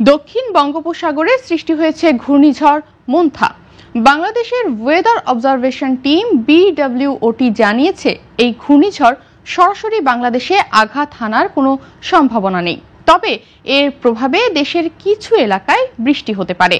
দক্ষিণ বঙ্গোপসাগরে সৃষ্টি হয়েছে ঘূর্ণিঝড় মোন্থা। বাংলাদেশের ওয়েদার অবজারভেশন টিম BWOT জানিয়েছে এই ঘূর্ণিঝড় সরাসরি বাংলাদেশে আঘাত হানার কোনো সম্ভাবনা নেই, তবে এর প্রভাবে দেশের কিছু এলাকায় বৃষ্টি হতে পারে।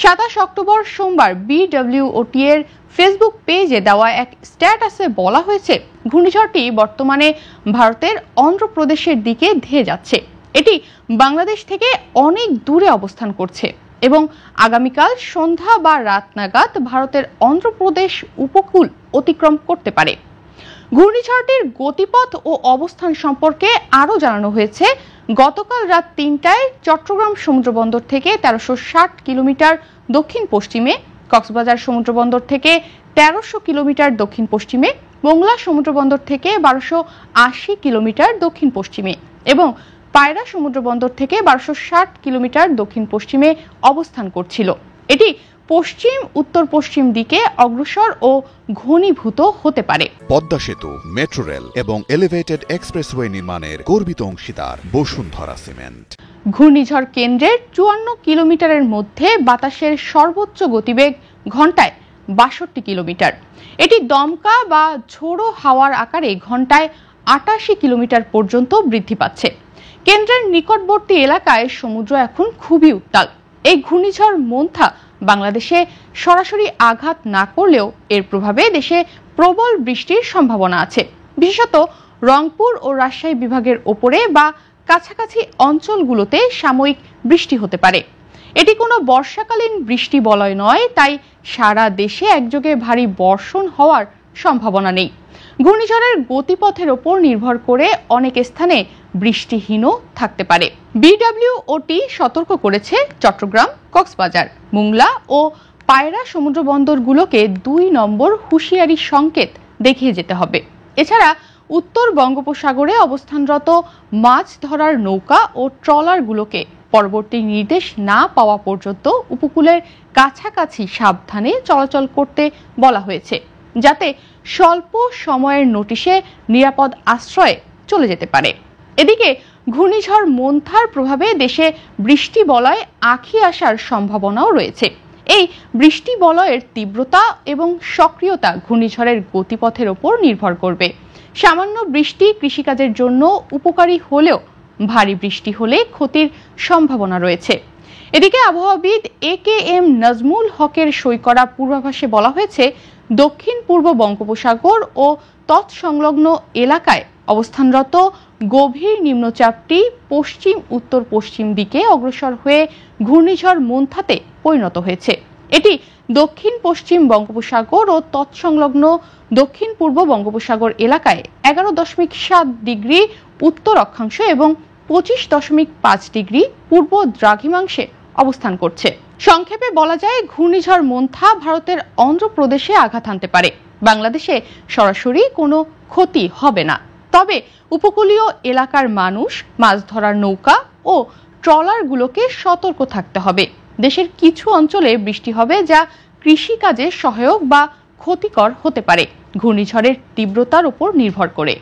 27 অক্টোবর সোমবার BWOT এর ফেসবুক পেজে দেওয়া এক স্ট্যাটাসে বলা হয়েছে, ঘূর্ণিঝড়টি বর্তমানে ভারতের অন্ধ্রপ্রদেশের দিকে ধেয়ে যাচ্ছে। এটি বাংলাদেশ থেকে অনেক দূরে অবস্থান করছে এবং আগামীকাল সন্ধ্যা বা রাত নাগাদ ভারতের অন্ধ্রপ্রদেশ উপকূল অতিক্রম করতে পারে। ঘূর্ণিঝড়টির গতিপথ ও অবস্থান সম্পর্কে আরও জানানো হয়েছে, গতকাল রাত ৩টায় চট্টগ্রাম সমুদ্রবন্দর থেকে ১৩৬০ কিলোমিটার দক্ষিণ পশ্চিমে, কক্সবাজার সমুদ্রবন্দর থেকে ১৩০০ কিলোমিটার দক্ষিণ পশ্চিমে, মোংলা সমুদ্রবন্দর থেকে ১২৮০ কিলোমিটার দক্ষিণ পশ্চিমে এবং পায়রা সমুদ্রবন্দর থেকে ১২৬০ কিলোমিটার দক্ষিণ পশ্চিমে অবস্থান করছিল। এটি পশ্চিম উত্তর পশ্চিম দিকে অগ্রসর ও ঘনীভূত হতে পারে। পদ্মা সেতু, মেট্রো রেল এবং এলিভেটেড এক্সপ্রেসওয়ে নির্মাণের গর্বিত অংশীদার বসুন্ধরা সিমেন্ট। ঘূর্ণিঝড় কেন্দ্রের ৫৪ কিলোমিটারের মধ্যে বাতাসের সর্বোচ্চ গতিবেগ ঘন্টায় ৬২ কিলোমিটার। এটি দমকা বা ঝোড়ো হাওয়ার আকারে ঘন্টায় ৮৮ কিলোমিটার পর্যন্ত বৃদ্ধি পাচ্ছে। কেন্দ্রের নিকটবর্তী এলাকায় সমুদ্র এখন খুবই উত্তাল। এই ঘূর্ণিঝড় মোন্থা বাংলাদেশে সরাসরি আঘাত না করলেও এর প্রভাবে দেশে প্রবল বৃষ্টির সম্ভাবনা আছে, বিশেষত রংপুর ও রাজশাহী বিভাগের ওপরে বা কাছাকাছি অঞ্চলগুলোতে সাময়িক বৃষ্টি হতে পারে। এটি কোনো বর্ষাকালীন বৃষ্টি বলয় নয়, তাই সারা দেশে একযোগে ভারী বর্ষণ হওয়ার সম্ভাবনা নেই। ঘূর্ণিঝড়ের গতিপথের ওপর নির্ভর করে অনেক স্থানে বৃষ্টিহীনও থাকতে পারে। BWOT সতর্ক করেছে চট্টগ্রাম, কক্সবাজার, মোংলা ও পায়রা সমুদ্রবন্দরগুলোকে ২ নম্বর হুঁশিয়ারি সংকেত দেখিয়ে যেতে হবে। এছাড়া উত্তর বঙ্গোপসাগরে অবস্থানরত মাছ ধরার নৌকা ও ট্রলারগুলোকে পরবর্তী নির্দেশ না পাওয়া পর্যন্ত উপকূলের কাছাকাছি সাবধানে চলাচল করতে বলা হয়েছে, যাতে স্বল্প সময়ের নোটিশে নিরাপদ আশ্রয়ে চলে যেতে পারে। এদিকে ঘূর্ণিঝড় মোন্থার প্রভাবে দেশে বৃষ্টি বলয় আঁখি আসার সম্ভাবনাও রয়েছে। এই বৃষ্টি বলয়ের তীব্রতা এবং সক্রিয়তা ঘূর্ণিঝড়ের গতিপথের ওপর নির্ভর করবে। সামান্য বৃষ্টি কৃষিকাজের জন্য উপকারী হলেও ভারী বৃষ্টি হলে ক্ষতির সম্ভাবনা রয়েছে। এদিকে আবহাওয়াবিদ AKM নাজমুল হকের সই করা পূর্বাভাসে বলা হয়েছে, দক্ষিণ পূর্ব বঙ্গোপসাগর ও তৎসংলগ্ন এলাকায় অবস্থানরত গভীর নিম্নচাপটি পশ্চিম উত্তর পশ্চিম দিকে অগ্রসর হয়ে ঘূর্ণিঝড় মোন্থাতে পরিণত হয়েছে। এটি দক্ষিণ পশ্চিম বঙ্গোপসাগর ও তৎসংলগ্ন দক্ষিণ পূর্ব বঙ্গোপসাগর এলাকায় ১১.৭ ডিগ্রি উত্তর অক্ষাংশ এবং ২৫.৫ ডিগ্রি পূর্ব দ্রাঘিমাংশে অবস্থান করছে। সংক্ষেপে বলা যায়, ঘূর্ণিঝড় মোন্থা ভারতের অন্ধ্রপ্রদেশে আঘাত হানতে পারে। বাংলাদেশে সরাসরি কোনো ক্ষতি হবে না, তবে উপকূলীয় এলাকার মানুষ, মাছ ধরার নৌকা ও ট্রলারগুলোকে সতর্ক থাকতে হবে। দেশের কিছু অঞ্চলে বৃষ্টি হবে যা কৃষিকাজে সহায়ক বা ক্ষতিকর হতে পারে, ঘূর্ণিঝড়ের তীব্রতার উপর নির্ভর করে।